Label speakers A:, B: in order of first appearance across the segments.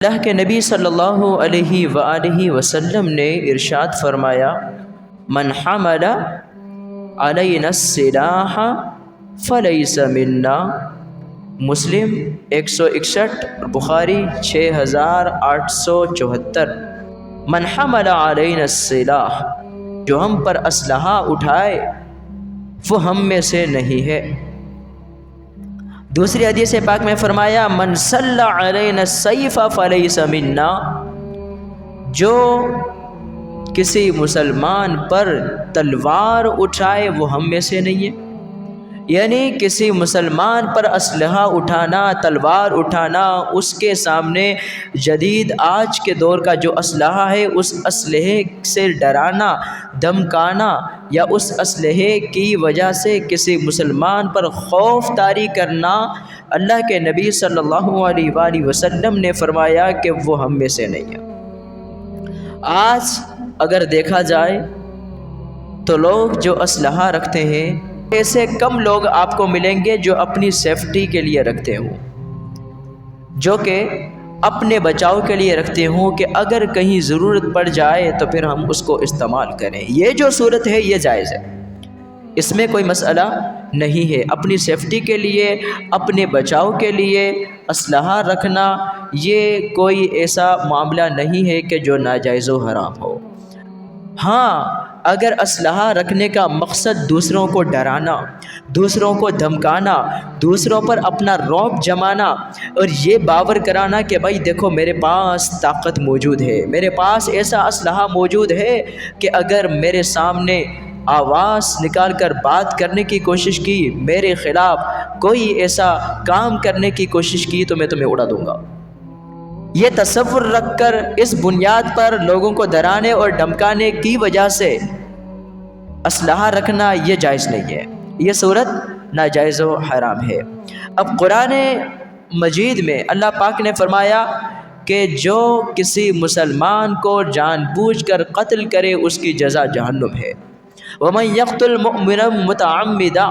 A: اللہ کے نبی صلی اللہ علیہ وآلہ وسلم نے ارشاد فرمایا، من حمل علینا السلاح فلیس منا۔ مسلم 161، بخاری 6874۔ من حمل علینا السلاح، جو ہم پر اسلحہ اٹھائے وہ ہم میں سے نہیں ہے۔ دوسری حدیث پاک میں فرمایا، من صلی علینا السیف فلیس منا، جو کسی مسلمان پر تلوار اٹھائے وہ ہم میں سے نہیں ہے۔ یعنی کسی مسلمان پر اسلحہ اٹھانا، تلوار اٹھانا، اس کے سامنے جدید آج کے دور کا جو اسلحہ ہے اس اسلحے سے ڈرانا، دھمکانا یا اس اسلحے کی وجہ سے کسی مسلمان پر خوف طاری کرنا، اللہ کے نبی صلی اللہ علیہ وآلہ وسلم نے فرمایا کہ وہ ہم میں سے نہیں ہے۔ آج اگر دیکھا جائے تو لوگ جو اسلحہ رکھتے ہیں ایسے کم لوگ آپ کو ملیں گے جو اپنی سیفٹی کے لیے رکھتے ہوں، جو کہ اپنے بچاؤ کے لیے رکھتے ہوں کہ اگر کہیں ضرورت پڑ جائے تو پھر ہم اس کو استعمال کریں۔ یہ جو صورت ہے یہ جائز ہے، اس میں کوئی مسئلہ نہیں ہے۔ اپنی سیفٹی کے لیے، اپنے بچاؤ کے لیے اسلحہ رکھنا یہ کوئی ایسا معاملہ نہیں ہے کہ جو ناجائز و حرام ہو۔ ہاں، اگر اسلحہ رکھنے کا مقصد دوسروں کو ڈرانا، دوسروں کو دھمکانا، دوسروں پر اپنا رعب جمانا اور یہ باور کرانا کہ بھائی دیکھو میرے پاس طاقت موجود ہے، میرے پاس ایسا اسلحہ موجود ہے کہ اگر میرے سامنے آواز نکال کر بات کرنے کی کوشش کی، میرے خلاف کوئی ایسا کام کرنے کی کوشش کی تو میں تمہیں اڑا دوں گا، یہ تصور رکھ کر اس بنیاد پر لوگوں کو ڈرانے اور دھمکانے کی وجہ سے اسلحہ رکھنا یہ جائز نہیں ہے، یہ صورت ناجائز و حرام ہے۔ اب قرآن مجید میں اللہ پاک نے فرمایا کہ جو کسی مسلمان کو جان بوجھ کر قتل کرے اس کی جزا جہنم ہے۔ وَمَن يَقْتُلْ مُؤْمِنًا مُتَعَمِّدًا،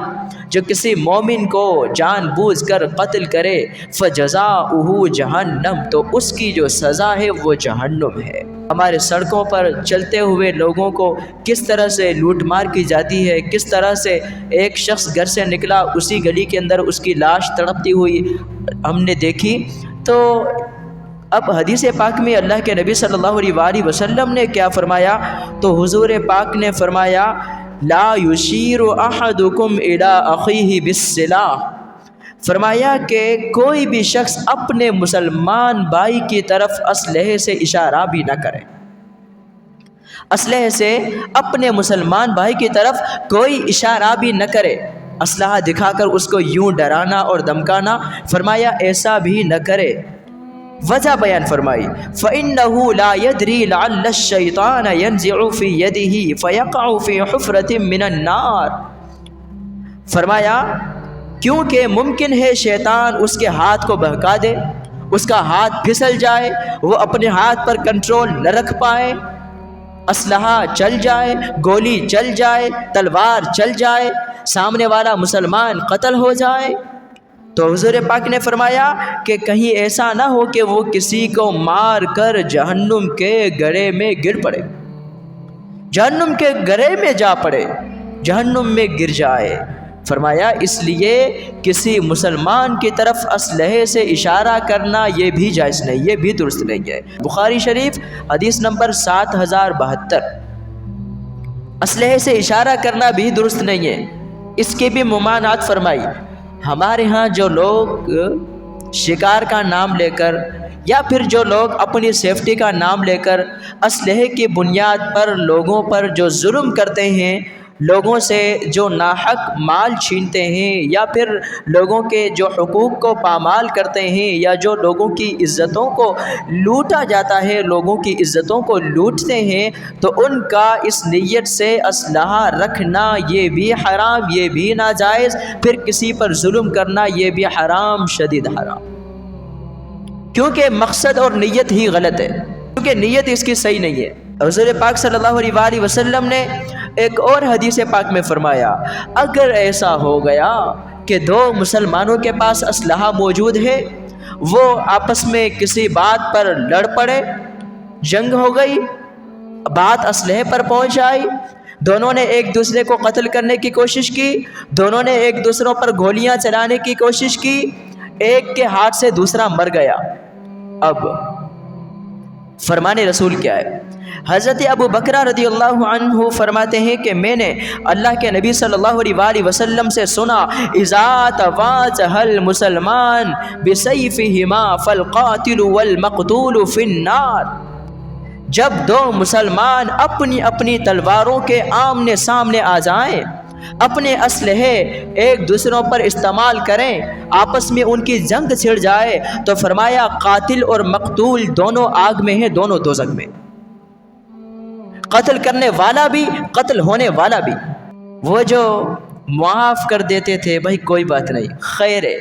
A: جو کسی مومن کو جان بوجھ کر قتل کرے فَجَزَاؤُهُ جَہَنَّمُ، تو اس کی جو سزا ہے وہ جہنم ہے۔ ہمارے سڑکوں پر چلتے ہوئے لوگوں کو کس طرح سے لوٹ مار کی جاتی ہے، کس طرح سے ایک شخص گھر سے نکلا اسی گلی کے اندر اس کی لاش تڑپتی ہوئی ہم نے دیکھی۔ تو اب حدیث پاک میں اللہ کے نبی صلی اللہ علیہ وآلہ وسلم نے کیا فرمایا؟ تو حضور پاک نے فرمایا، لا یشیر احدکم الی اخیہ بالسلاح، فرمایا کہ کوئی بھی شخص اپنے مسلمان بھائی کی طرف اسلحے سے اشارہ بھی نہ کرے، اسلحے سے اپنے مسلمان بھائی کی طرف کوئی اشارہ بھی نہ کرے، اسلحہ دکھا کر اس کو یوں ڈرانا اور دھمکانا، فرمایا ایسا بھی نہ کرے۔ وجہ بیان فرمائی، فَإِنَّهُ لَا يَدْرِي لَعَلَّ الشَّيْطَانَ يَنزِعُ فِي يَدِهِ فَيَقَعُ فِي حُفْرَةٍ مِّنَ النَّارِ، فرمایا کیونکہ ممکن ہے شیطان اس کے ہاتھ کو بہکا دے، اس کا ہاتھ پھسل جائے، وہ اپنے ہاتھ پر کنٹرول نہ رکھ پائے، اسلحہ چل جائے، گولی چل جائے، تلوار چل جائے، سامنے والا مسلمان قتل ہو جائے۔ تو حضور پاک نے فرمایا کہ کہیں ایسا نہ ہو کہ وہ کسی کو مار کر جہنم کے گڑھے میں گر پڑے، جہنم کے گڑھے میں جا پڑے، جہنم میں گر جائے۔ فرمایا اس لیے کسی مسلمان کی طرف اسلحے سے اشارہ کرنا یہ بھی جائز نہیں، یہ بھی درست نہیں ہے۔ بخاری شریف حدیث نمبر 7072۔ اسلحے سے اشارہ کرنا بھی درست نہیں ہے، اس کی بھی ممانعت فرمائی۔ ہمارے ہاں جو لوگ شکار کا نام لے کر یا پھر جو لوگ اپنی سیفٹی کا نام لے کر اسلحے کی بنیاد پر لوگوں پر جو ظلم کرتے ہیں، لوگوں سے جو ناحق مال چھینتے ہیں یا پھر لوگوں کے جو حقوق کو پامال کرتے ہیں یا جو لوگوں کی عزتوں کو لوٹا جاتا ہے، لوگوں کی عزتوں کو لوٹتے ہیں، تو ان کا اس نیت سے اسلحہ رکھنا یہ بھی حرام، یہ بھی ناجائز، پھر کسی پر ظلم کرنا یہ بھی حرام، شدید حرام، کیونکہ مقصد اور نیت ہی غلط ہے، کیونکہ نیت اس کی صحیح نہیں ہے۔ حضور پاک صلی اللہ علیہ وآلہ وسلم نے ایک اور حدیث پاک میں فرمایا، اگر ایسا ہو گیا کہ دو مسلمانوں کے پاس اسلحہ موجود ہے وہ آپس میں کسی بات پر لڑ پڑے، جنگ ہو گئی، بات اسلحے پر پہنچ آئی، دونوں نے ایک دوسرے کو قتل کرنے کی کوشش کی، دونوں نے ایک دوسروں پر گولیاں چلانے کی کوشش کی، ایک کے ہاتھ سے دوسرا مر گیا۔ اب فرمان رسول کیا ہے؟ حضرت ابو بکر رضی اللہ عنہ فرماتے ہیں کہ میں نے اللہ کے نبی صلی اللہ علیہ وآلہ وسلم سے سنا، اذا تواجہ المسلمان بسیفہما فالقاتل والمقتول فی النار، جب دو مسلمان اپنی اپنی تلواروں کے آمنے سامنے آ جائیں، اپنے اسلحے ایک دوسروں پر استعمال کریں، آپس میں ان کی جنگ چھڑ جائے، تو فرمایا قاتل اور مقتول دونوں آگ میں ہیں، دونوں دوزخ میں، قتل کرنے والا بھی، قتل ہونے والا بھی۔ وہ جو معاف کر دیتے تھے، بھائی کوئی بات نہیں، خیر ہے،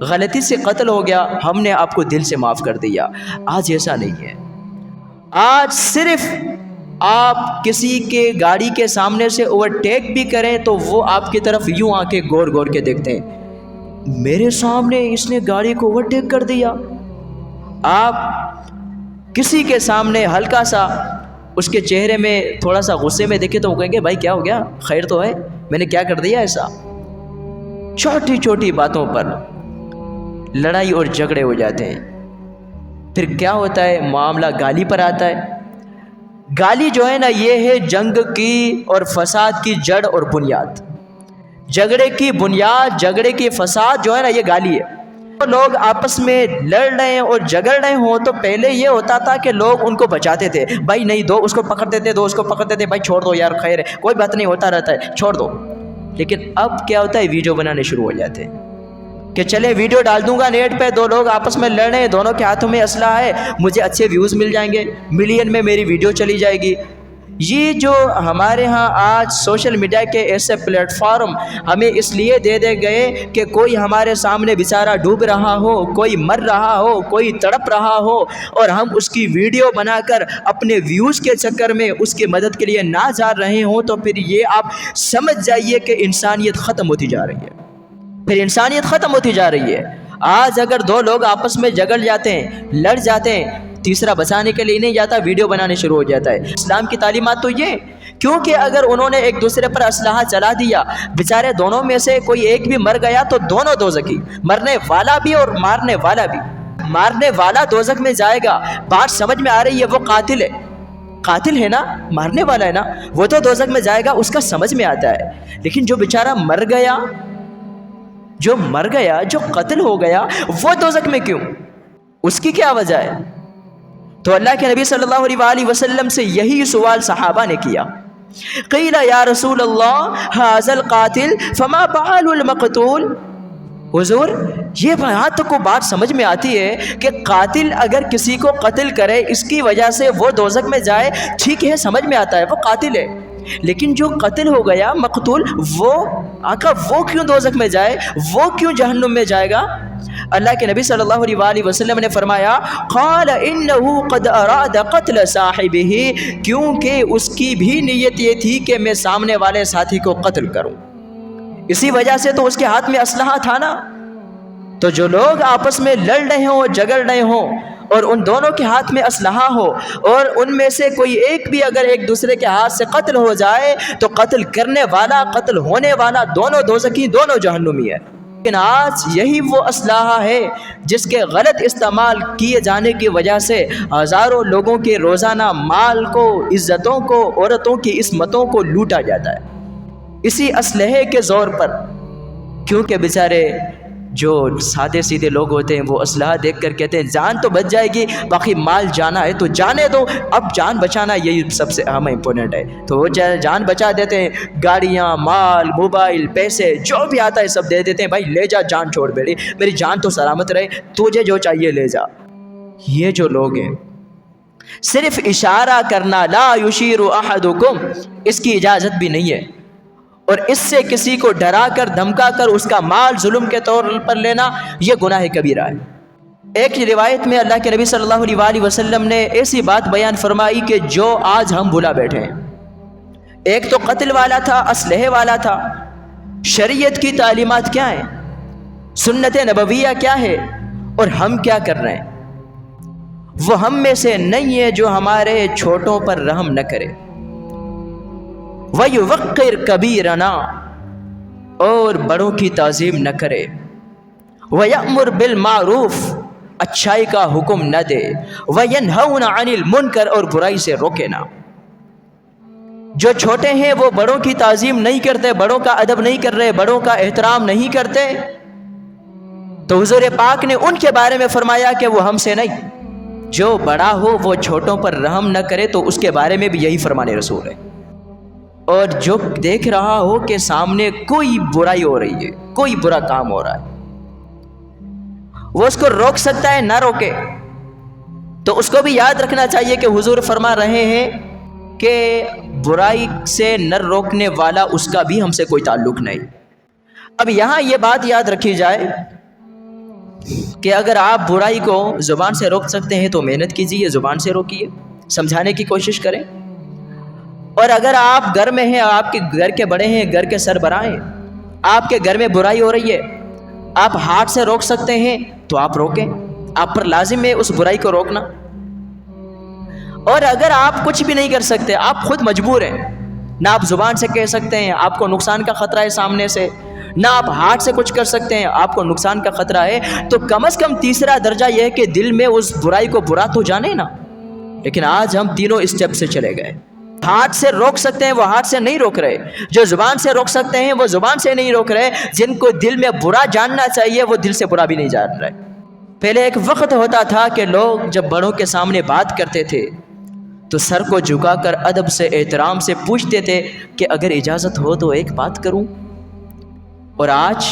A: غلطی سے قتل ہو گیا، ہم نے آپ کو دل سے معاف کر دیا، آج ایسا نہیں ہے۔ آج صرف آپ کسی کے گاڑی کے سامنے سے اوورٹیک بھی کریں تو وہ آپ کی طرف یوں آ کے گور گور کے دیکھتے ہیں، میرے سامنے اس نے گاڑی کو اوورٹیک کر دیا۔ آپ کسی کے سامنے ہلکا سا اس کے چہرے میں تھوڑا سا غصے میں دیکھیں تو وہ کہیں گے بھائی کیا ہو گیا، خیر تو ہے، میں نے کیا کر دیا ایسا؟ چھوٹی چھوٹی باتوں پر لڑائی اور جھگڑے ہو جاتے ہیں۔ پھر کیا ہوتا ہے؟ معاملہ گالی پر آتا ہے۔ گالی جو ہے نا، یہ ہے جنگ کی اور فساد کی جڑ اور بنیاد، جھگڑے کی بنیاد، جھگڑے کی فساد جو ہے نا، یہ گالی ہے۔ لوگ آپس میں لڑ رہے ہیں اور جھگڑ رہے ہوں تو پہلے یہ ہوتا تھا کہ لوگ ان کو بچاتے تھے، بھائی نہیں، دو اس کو پکڑتے تھے، دو اس کو پکڑتے تھے، بھائی چھوڑ دو یار، خیر ہے، کوئی بات نہیں، ہوتا رہتا ہے، چھوڑ دو۔ لیکن اب کیا ہوتا ہے؟ ویڈیو بنانے شروع ہو جاتے ہیں کہ چلے ویڈیو ڈال دوں گا نیٹ پہ، دو لوگ آپس میں لڑ رہے ہیں، دونوں کے ہاتھوں میں اسلحہ ہے، مجھے اچھے ویوز مل جائیں گے، ملین میں میری ویڈیو چلی جائے گی۔ یہ جو ہمارے ہاں آج سوشل میڈیا کے ایسے پلیٹ فارم ہمیں اس لیے دے گئے کہ کوئی ہمارے سامنے بیچارہ ڈوب رہا ہو، کوئی مر رہا ہو، کوئی تڑپ رہا ہو، اور ہم اس کی ویڈیو بنا کر اپنے ویوز کے چکر میں اس کی مدد کے لیے نہ جا رہے ہوں، تو پھر یہ آپ سمجھ جائیے کہ انسانیت ختم ہوتی جا رہی ہے، پھر انسانیت ختم ہوتی جا رہی ہے۔ آج اگر دو لوگ آپس میں جھگڑ جاتے ہیں، لڑ جاتے ہیں، تیسرا بچانے کے لیے نہیں جاتا، ویڈیو بنانے شروع ہو جاتا ہے۔ اسلام کی تعلیمات تو یہ، کیونکہ اگر انہوں نے ایک دوسرے پر اسلحہ چلا دیا، بیچارے دونوں میں سے کوئی ایک بھی مر گیا تو دونوں دوزخی، مرنے والا بھی اور مارنے والا بھی۔ مارنے والا دوزخ میں جائے گا، بات سمجھ میں آ رہی ہے؟ وہ قاتل ہے، قاتل ہے نا، مارنے والا ہے نا، وہ تو دوزخ میں جائے گا، اس کا سمجھ میں آتا ہے۔ لیکن جو بیچارہ مر گیا، جو قتل ہو گیا، وہ دوزخ میں کیوں؟ اس کی کیا وجہ ہے؟ تو اللہ کے نبی صلی اللہ علیہ وآلہ وسلم سے یہی سوال صحابہ نے کیا، قیل یا رسول اللہ ھذا القاتل فما بال المقتول، حضور یہ بات کو بات سمجھ میں آتی ہے کہ قاتل اگر کسی کو قتل کرے، اس کی وجہ سے وہ دوزخ میں جائے، ٹھیک ہے، سمجھ میں آتا ہے، وہ قاتل ہے، لیکن جو قتل ہو گیا، مقتول، وہ آقا وہ کیوں دوزخ میں جائے، وہ کیوں جہنم میں جائے گا؟ اللہ کے نبی صلی اللہ علیہ وآلہ وسلم نے فرمایا، قال انہ قد اراد قتل صاحبہ، کیونکہ اس کی بھی نیت یہ تھی کہ میں سامنے والے ساتھی کو قتل کروں، اسی وجہ سے تو اس کے ہاتھ میں اسلحہ تھا نا۔ تو جو لوگ آپس میں لڑ رہے ہوں، جھگڑ رہے ہوں، اور ان دونوں کے ہاتھ میں اسلحہ ہو، اور ان میں سے کوئی ایک بھی اگر ایک دوسرے کے ہاتھ سے قتل ہو جائے، تو قتل کرنے والا، قتل ہونے والا، دونوں دوزخی، دونوں جہنمی ہے۔ لیکن آج یہی وہ اسلحہ ہے جس کے غلط استعمال کیے جانے کی وجہ سے ہزاروں لوگوں کے روزانہ مال کو، عزتوں کو، عورتوں کی عصمتوں کو لوٹا جاتا ہے، اسی اسلحے کے زور پر۔ کیونکہ بیچارے جو سادے سیدھے لوگ ہوتے ہیں، وہ اسلحہ دیکھ کر کہتے ہیں جان تو بچ جائے گی، باقی مال جانا ہے تو جانے دو، اب جان بچانا یہی سب سے اہم امپورٹنٹ ہے، تو وہ جان بچا دیتے ہیں، گاڑیاں، مال، موبائل، پیسے جو بھی آتا ہے سب دے دیتے ہیں، بھائی لے جا، جان چھوڑ، میری جان تو سلامت رہے، تجھے جو چاہیے لے جا۔ یہ جو لوگ ہیں، صرف اشارہ کرنا، لا یشیر احدکم، اس کی اجازت بھی نہیں ہے، اور اس سے کسی کو ڈرا کر، دھمکا کر اس کا مال ظلم کے طور پر لینا، یہ گناہ کبیرہ ہے۔ ایک روایت میں اللہ کے نبی صلی اللہ علیہ وآلہ وسلم نے ایسی بات بیان فرمائی کہ جو آج ہم بھلا بیٹھے ہیں۔ ایک تو قتل والا تھا، اسلحے والا تھا۔ شریعت کی تعلیمات کیا ہیں؟ سنت نبویہ کیا ہے؟ اور ہم کیا کر رہے ہیں؟ وہ ہم میں سے نہیں ہے جو ہمارے چھوٹوں پر رحم نہ کرے، وَيُوَقِّرْ كَبِيرَنَا، اور بڑوں کی تعظیم نہ کرے، وَيَأْمُرْ بِالْمَعْرُوفِ، اچھائی کا حکم نہ دے، وَيَنْهَوْنَ عَنِ الْمُنْكَرِ، اور برائی سے روکے نہ۔ جو چھوٹے ہیں وہ بڑوں کی تعظیم نہیں کرتے، بڑوں کا ادب نہیں کر رہے، بڑوں کا احترام نہیں کرتے، تو حضور پاک نے ان کے بارے میں فرمایا کہ وہ ہم سے نہیں۔ جو بڑا ہو وہ چھوٹوں پر رحم نہ کرے، تو اس کے بارے میں بھی یہی فرمان رسول ہے۔ اور جو دیکھ رہا ہو کہ سامنے کوئی برائی ہو رہی ہے، کوئی برا کام ہو رہا ہے، وہ اس کو روک سکتا ہے، نہ روکے، تو اس کو بھی یاد رکھنا چاہیے کہ حضور فرما رہے ہیں کہ برائی سے نہ روکنے والا اس کا بھی ہم سے کوئی تعلق نہیں۔ اب یہاں یہ بات یاد رکھی جائے کہ اگر آپ برائی کو زبان سے روک سکتے ہیں تو محنت کیجیے، زبان سے روکیے، سمجھانے کی کوشش کریں۔ اور اگر آپ گھر میں ہیں، آپ کے گھر کے بڑے ہیں، گھر کے سربراہ ہیں، آپ کے گھر میں برائی ہو رہی ہے، آپ ہاتھ سے روک سکتے ہیں تو آپ روکیں، آپ پر لازم ہے اس برائی کو روکنا۔ اور اگر آپ کچھ بھی نہیں کر سکتے، آپ خود مجبور ہیں، نہ آپ زبان سے کہہ سکتے ہیں، آپ کو نقصان کا خطرہ ہے سامنے سے، نہ آپ ہاتھ سے کچھ کر سکتے ہیں، آپ کو نقصان کا خطرہ ہے، تو کم از کم تیسرا درجہ یہ ہے کہ دل میں اس برائی کو برا تو جانے نا۔ لیکن آج ہم تینوں اسٹیپ سے چلے گئے۔ ہاتھ سے روک سکتے ہیں وہ ہاتھ سے نہیں روک رہے، جو زبان سے روک سکتے ہیں وہ زبان سے نہیں روک رہے، جن کو دل میں برا جاننا چاہیے وہ دل سے برا بھی نہیں جان رہے۔ پہلے ایک وقت ہوتا تھا کہ لوگ جب بڑوں کے سامنے بات کرتے تھے تو سر کو جھکا کر ادب سے، احترام سے پوچھتے تھے کہ اگر اجازت ہو تو ایک بات کروں۔ اور آج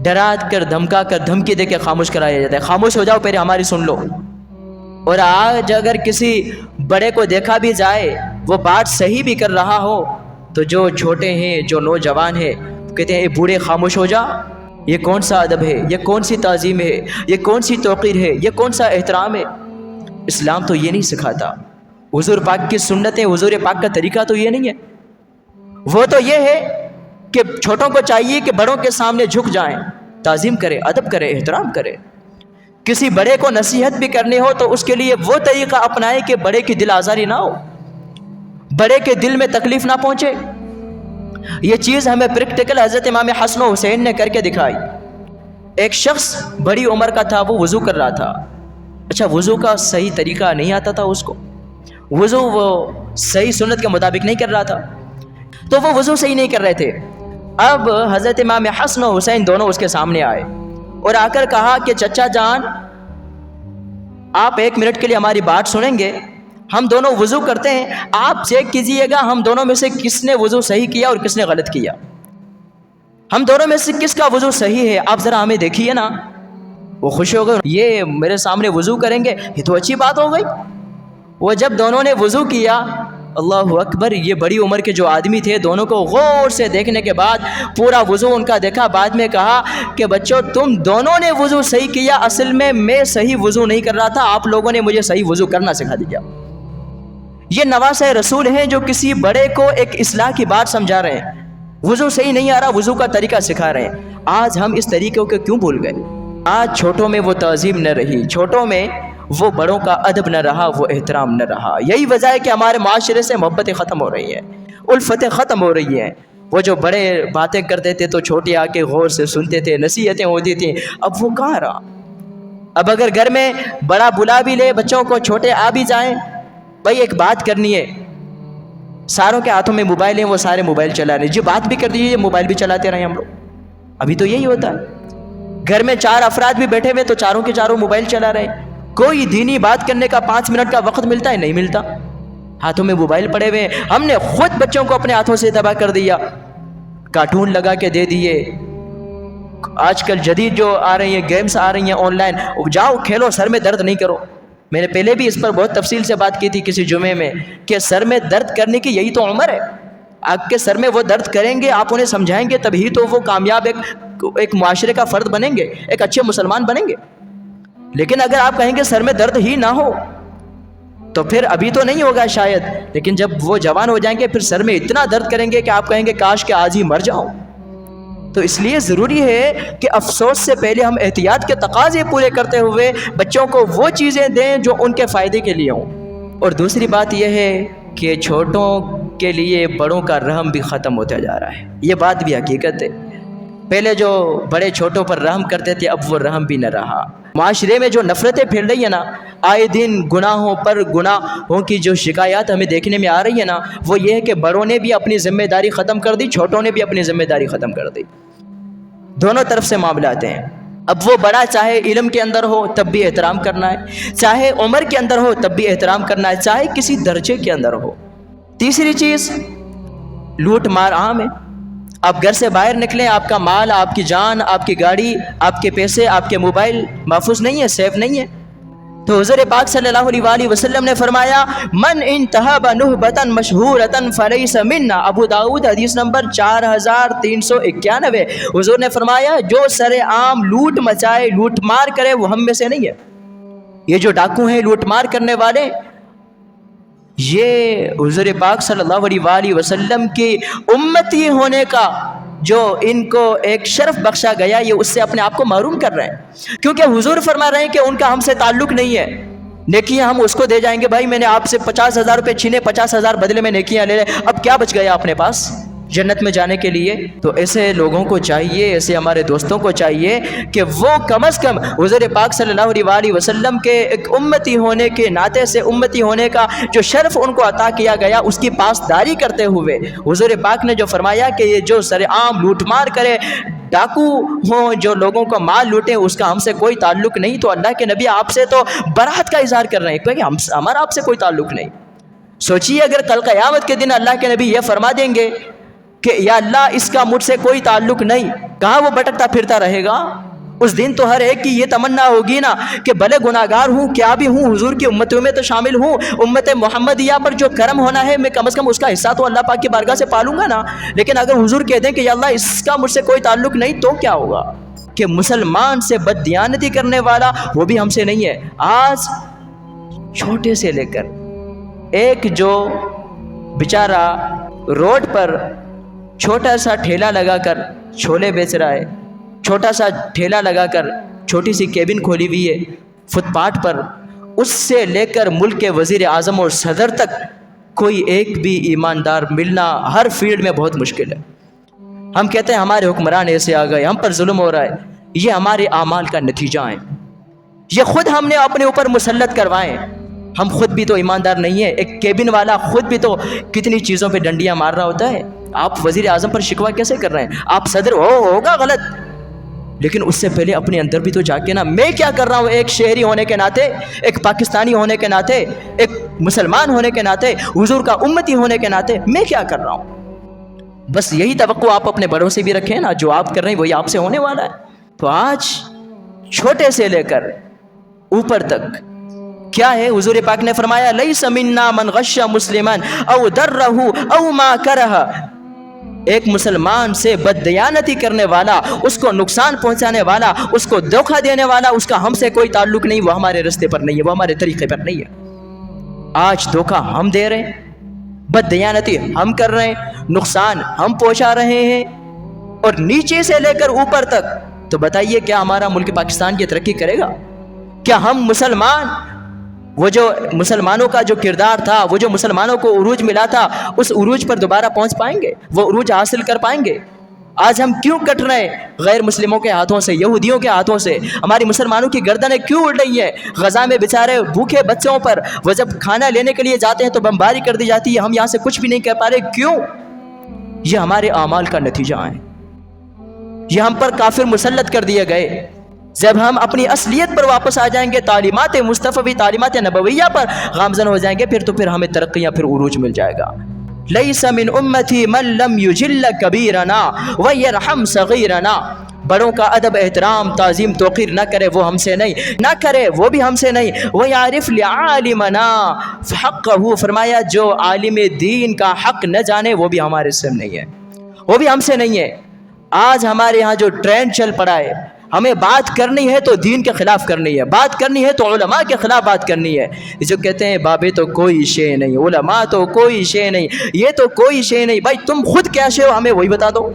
A: ڈرا کر، دھمکا کر، دھمکی دے کے خاموش کرایا جاتا ہے، خاموش ہو جاؤ پہلے ہماری سن لو۔ اور آج اگر کسی بڑے کو دیکھا بھی جائے وہ بات صحیح بھی کر رہا ہو تو جو چھوٹے ہیں، جو نوجوان ہیں، کہتے ہیں اے بوڑھے خاموش ہو جا، یہ کون سا ادب ہے، یہ کون سی تعظیم ہے، یہ کون سی توقیر ہے، یہ کون سا احترام ہے؟ اسلام تو یہ نہیں سکھاتا، حضور پاک کی سنتیں، حضور پاک کا طریقہ تو یہ نہیں ہے۔ وہ تو یہ ہے کہ چھوٹوں کو چاہیے کہ بڑوں کے سامنے جھک جائیں، تعظیم کرے، ادب کرے، احترام کرے۔ کسی بڑے کو نصیحت بھی کرنی ہو تو اس کے لیے وہ طریقہ اپنائے کہ بڑے کی دل آزاری نہ ہو، بڑے کے دل میں تکلیف نہ پہنچے۔ یہ چیز ہمیں پریکٹیکل حضرت امام حسن و حسین نے کر کے دکھائی۔ ایک شخص بڑی عمر کا تھا، وہ وضو کر رہا تھا، اچھا وضو کا صحیح طریقہ نہیں آتا تھا اس کو، وضو وہ صحیح سنت کے مطابق نہیں کر رہا تھا، تو وہ وضو صحیح نہیں کر رہے تھے۔ اب حضرت امام حسن و حسین دونوں اس کے سامنے آئے اور آ کر کہا کہ چچا جان آپ ایک منٹ کے لیے ہماری بات سنیں گے؟ ہم دونوں وضو کرتے ہیں، آپ چیک کیجئے گا ہم دونوں میں سے کس نے وضو صحیح کیا اور کس نے غلط کیا، ہم دونوں میں سے کس کا وضو صحیح ہے، آپ ذرا ہمیں دیکھیے نا۔ وہ خوش ہو گئے، یہ میرے سامنے وضو کریں گے، یہ تو اچھی بات ہو گئی۔ وہ جب دونوں نے وضو کیا، اللہ اکبر، یہ بڑی عمر کے جو آدمی تھے دونوں کو غور سے دیکھنے کے بعد پورا وضو ان کا دیکھا، بعد میں کہا کہ بچوں تم دونوں نے وضو صحیح کیا، اصل میں صحیح وضو نہیں کر رہا تھا، آپ لوگوں نے مجھے صحیح وضو کرنا سکھا دیا۔ یہ نواسۂ رسول ہیں جو کسی بڑے کو ایک اصلاح کی بات سمجھا رہے ہیں، وضو صحیح نہیں آ رہا، وضو کا طریقہ سکھا رہے ہیں۔ آج ہم اس طریقے کو کیوں بھول گئے؟ آج چھوٹوں میں وہ تعظیم نہ رہی، چھوٹوں میں وہ بڑوں کا ادب نہ رہا، وہ احترام نہ رہا۔ یہی وجہ ہے کہ ہمارے معاشرے سے محبتیں ختم ہو رہی ہیں، الفتیں ختم ہو رہی ہیں۔ وہ جو بڑے باتیں کرتے تھے تو چھوٹے آ کے غور سے سنتے تھے، نصیحتیں ہوتی تھیں، اب وہ کہاں رہا؟ اب اگر گھر میں بڑا بلا بھی لے بچوں کو، چھوٹے آ بھی جائیں، بھائی ایک بات کرنی ہے، ساروں کے ہاتھوں میں موبائل ہیں، وہ سارے موبائل چلا رہے ہیں، جی بات بھی کر دیجیے، موبائل بھی چلاتے رہیں ہم لوگ۔ ابھی تو یہی ہوتا ہے، گھر میں 4 افراد بھی بیٹھے ہوئے تو چاروں کے چاروں موبائل چلا رہے ہیں، کوئی دینی بات کرنے کا 5 منٹ کا وقت ملتا ہے؟ نہیں ملتا، ہاتھوں میں موبائل پڑے ہوئے ہیں۔ ہم نے خود بچوں کو اپنے ہاتھوں سے تباہ کر دیا، کارٹون لگا کے دے دیے، آج کل جدید جو آ رہی ہیں گیمز آ رہی ہیں آن لائن، جاؤ کھیلو، سر میں درد نہیں کرو۔ میں نے پہلے بھی اس پر بہت تفصیل سے بات کی تھی کسی جمعے میں کہ سر میں درد کرنے کی یہی تو عمر ہے، آپ کے سر میں وہ درد کریں گے، آپ انہیں سمجھائیں گے، تبھی تو وہ کامیاب ایک معاشرے کا فرد بنیں گے، ایک اچھے مسلمان بنیں گے۔ لیکن اگر آپ کہیں گے سر میں درد ہی نہ ہو تو پھر ابھی تو نہیں ہوگا شاید، لیکن جب وہ جوان ہو جائیں گے پھر سر میں اتنا درد کریں گے کہ آپ کہیں گے کاش کہ آج ہی مر جاؤں۔ تو اس لیے ضروری ہے کہ افسوس سے پہلے ہم احتیاط کے تقاضے پورے کرتے ہوئے بچوں کو وہ چیزیں دیں جو ان کے فائدے کے لیے ہوں۔ اور دوسری بات یہ ہے کہ چھوٹوں کے لیے بڑوں کا رحم بھی ختم ہوتا جا رہا ہے، یہ بات بھی حقیقت ہے۔ پہلے جو بڑے چھوٹوں پر رحم کرتے تھے اب وہ رحم بھی نہ رہا۔ معاشرے میں جو نفرتیں پھیل رہی ہیں نا، آئے دن گناہوں پر گناہوں کی جو شکایات ہمیں دیکھنے میں آ رہی ہے نا، وہ یہ ہے کہ بڑوں نے بھی اپنی ذمہ داری ختم کر دی، چھوٹوں نے بھی اپنی ذمہ داری ختم کر دی۔ دونوں طرف سے معاملات ہیں۔ اب وہ بڑا چاہے علم کے اندر ہو تب بھی احترام کرنا ہے، چاہے عمر کے اندر ہو تب بھی احترام کرنا ہے، چاہے کسی درجے کے اندر ہو۔ تیسری چیز، لوٹ مار عام ہے۔ آپ گھر سے باہر نکلیں، آپ کا مال، آپ کی جان، آپ کی گاڑی، آپ کے پیسے، آپ کے موبائل محفوظ نہیں ہے، سیف نہیں ہے۔ تو حضور پاک صلی اللہ علیہ وآلہ وسلم نے فرمایا من انتہب نہبتا مشہورتا فلیس منا، ابو داؤد حدیث نمبر 4391۔ حضور نے فرمایا جو سر عام لوٹ مچائے، لوٹ مار کرے، وہ ہم میں سے نہیں ہے۔ یہ جو ڈاکو ہیں، لوٹ مار کرنے والے، یہ حضور پاک صلی اللہ علیہ وآلہ وسلم کی امتی ہونے کا جو ان کو ایک شرف بخشا گیا، یہ اس سے اپنے آپ کو محروم کر رہے ہیں، کیونکہ حضور فرما رہے ہیں کہ ان کا ہم سے تعلق نہیں ہے۔ نیکیاں ہم اس کو دے جائیں گے، بھائی میں نے آپ سے 50,000 روپے چھینے، 50,000 بدلے میں نیکیاں لے لے، اب کیا بچ گیا اپنے پاس جنت میں جانے کے لیے؟ تو ایسے لوگوں کو چاہیے، ایسے ہمارے دوستوں کو چاہیے کہ وہ کم از کم حضور پاک صلی اللہ علیہ وآلہ وسلم کے ایک امتی ہونے کے ناطے سے، امتی ہونے کا جو شرف ان کو عطا کیا گیا، اس کی پاسداری کرتے ہوئے حضور پاک نے جو فرمایا کہ یہ جو سر عام لوٹ مار کرے، ڈاکو ہوں، جو لوگوں کا مال لوٹیں، اس کا ہم سے کوئی تعلق نہیں۔ تو اللہ کے نبی آپ سے تو براءت کا اظہار کر رہے ہیں، کیونکہ ہمارا آپ سے کوئی تعلق نہیں۔ سوچیے اگر کل قیامت کے دن اللہ کے نبی یہ فرما دیں گے کہ یا اللہ اس کا مجھ سے کوئی تعلق نہیں، کہاں وہ بھٹکتا پھرتا رہے گا؟ اس دن تو ہر ایک کی یہ تمنا ہوگی نا کہ بھلے گناہگار ہوں، کیا بھی ہوں، حضور کی امتوں میں تو شامل ہوں، امت محمدیہ پر جو کرم ہونا ہے میں کم از کم اس کا حصہ تو اللہ پاک کی بارگاہ سے پالوں گا نا۔ لیکن اگر حضور کہہ دیں کہ یا اللہ اس کا مجھ سے کوئی تعلق نہیں، تو کیا ہوگا؟ کہ مسلمان سے بددیانتی کرنے والا وہ بھی ہم سے نہیں ہے۔ آج چھوٹے سے لے کر ایک جو بیچارہ روڈ پر چھوٹا سا ٹھیلا لگا کر چھولے بیچ رہا ہے، چھوٹا سا ٹھیلا لگا کر چھوٹی سی کیبن کھولی ہوئی ہے فٹ پاتھ پر، اس سے لے کر ملک کے وزیر اعظم اور صدر تک کوئی ایک بھی ایماندار ملنا ہر فیلڈ میں بہت مشکل ہے۔ ہم کہتے ہیں ہمارے حکمران ایسے آ گئے، ہم پر ظلم ہو رہا ہے، یہ ہمارے اعمال کا نتیجہ ہے، یہ خود ہم نے اپنے اوپر مسلط کروائے۔ ہم خود بھی تو ایماندار نہیں ہیں۔ ایک کیبن والا خود بھی تو کتنی چیزوں پہ ڈنڈیاں مار رہا ہوتا ہے، آپ وزیر اعظم پر شکوہ کیسے کر رہے ہیں؟ آپ صدر ہوگا غلط، لیکن اس سے پہلے اپنے اندر بھی تو جا کے نا، میں کیا کر رہا ہوں ایک شہری ہونے کے ناطے، ایک پاکستانی ہونے کے ناطے، ایک مسلمان ہونے کے ناطے، حضور کا امتی ہونے کے ناطے میں کیا کر رہا ہوں؟ بس یہی توقع آپ اپنے بڑوں سے بھی رکھیں نا، جو آپ کر رہے ہیں وہی آپ سے ہونے والا ہے۔ تو آج چھوٹے سے لے کر اوپر تک کیا ہے؟ حضور پاک نے فرمایا لیس منا من غش مسلما او درہ او ما کرہ، ایک مسلمان سے بددیانتی کرنے والا، اس کو نقصان پہنچانے والا، اس کو دھوکہ دینے والا، اس کا ہم سے کوئی تعلق نہیں، وہ ہمارے رستے پر نہیں ہے، وہ ہمارے طریقے پر نہیں ہے۔ آج دھوکہ ہم دے رہے ہیں، بددیانتی ہم کر رہے ہیں، نقصان ہم پہنچا رہے ہیں، اور نیچے سے لے کر اوپر تک۔ تو بتائیے کیا ہمارا ملک پاکستان کی ترقی کرے گا؟ کیا ہم مسلمان، وہ جو مسلمانوں کا جو کردار تھا، وہ جو مسلمانوں کو عروج ملا تھا، اس عروج پر دوبارہ پہنچ پائیں گے؟ وہ عروج حاصل کر پائیں گے؟ آج ہم کیوں کٹ رہے ہیں غیر مسلموں کے ہاتھوں سے، یہودیوں کے ہاتھوں سے؟ ہماری مسلمانوں کی گردنیں کیوں اڑ رہی ہیں؟ غزہ میں بیچارے بھوکے بچوں پر وہ جب کھانا لینے کے لیے جاتے ہیں تو بمباری کر دی جاتی ہے، ہم یہاں سے کچھ بھی نہیں کہہ پا رہے، کیوں؟ یہ ہمارے اعمال کا نتیجہ ہے، یہ ہم پر کافر مسلط کر دیے گئے۔ جب ہم اپنی اصلیت پر واپس آ جائیں گے، تعلیمات مصطفی، تعلیمات نبویہ پر گامزن ہو جائیں گے، پھر ہمیں ترقیاں، پھر عروج مل جائے گا۔ لیس من امتی من لم یجل کبیرنا ویرحم صغیرنا، بڑوں کا ادب، احترام، تعظیم، توقیر نہ کرے وہ ہم سے نہیں، نہ کرے وہ بھی ہم سے نہیں۔ ویعرف لعالمنا حقہ، فرمایا جو عالم دین کا حق نہ جانے وہ بھی ہمارے سے نہیں ہے، وہ بھی ہم سے نہیں ہے۔ آج ہمارے ہاں جو ٹرینڈ چل پڑا ہے، ہمیں بات کرنی ہے تو دین کے خلاف کرنی ہے، بات کرنی ہے تو علماء کے خلاف بات کرنی ہے۔ جو کہتے ہیں بابے تو کوئی شے نہیں، علماء تو کوئی شے نہیں، یہ تو کوئی شے نہیں۔ بھائی تم خود کیا شے ہو ہمیں وہی بتا دو،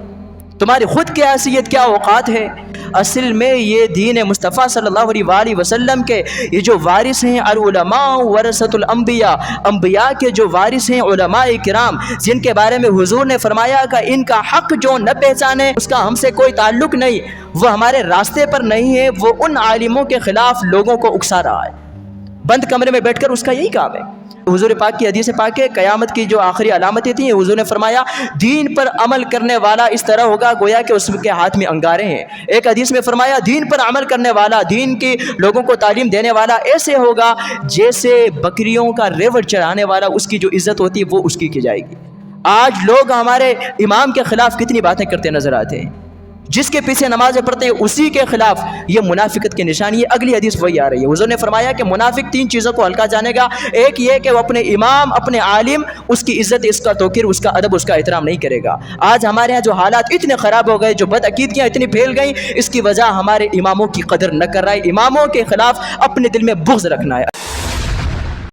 A: تمہاری خود کی حیثیت کیا اوقات ہے؟ اصل میں یہ دین مصطفیٰ صلی اللہ علیہ وآلہ وسلم کے یہ جو وارث ہیں، العلماء ورثۃ الانبیاء، انبیاء کے جو وارث ہیں علماء کرام، جن کے بارے میں حضور نے فرمایا کہ ان کا حق جو نہ پہچانے اس کا ہم سے کوئی تعلق نہیں، وہ ہمارے راستے پر نہیں ہے، وہ ان عالموں کے خلاف لوگوں کو اکسا رہا ہے، بند کمرے میں بیٹھ کر اس کا یہی کام ہے۔ حضور پاک کی حدیث پاک ہے، قیامت کی جو آخری علامتیں تھیں، حضور نے فرمایا دین پر عمل کرنے والا اس طرح ہوگا گویا کہ اس کے ہاتھ میں انگارے ہیں۔ ایک حدیث میں فرمایا دین پر عمل کرنے والا، دین کی لوگوں کو تعلیم دینے والا ایسے ہوگا جیسے بکریوں کا ریوڑ چڑھانے والا، اس کی جو عزت ہوتی ہے وہ اس کی جائے گی۔ آج لوگ ہمارے امام کے خلاف کتنی باتیں کرتے نظر آتے ہیں، جس کے پیچھے نمازیں پڑھتے ہیں اسی کے خلاف، یہ منافقت کی نشانی ہے۔ اگلی حدیث وہی آ رہی ہے، حضور نے فرمایا کہ منافق تین چیزوں کو ہلکا جانے گا، ایک یہ کہ وہ اپنے امام، اپنے عالم، اس کی عزت، اس کا توقیر، اس کا ادب، اس کا احترام نہیں کرے گا۔ آج ہمارے ہاں جو حالات اتنے خراب ہو گئے، جو بدعقیدگیاں اتنی پھیل گئیں، اس کی وجہ ہمارے اماموں کی قدر نہ کر رہا ہے، اماموں کے خلاف اپنے دل میں بغض رکھنا ہے۔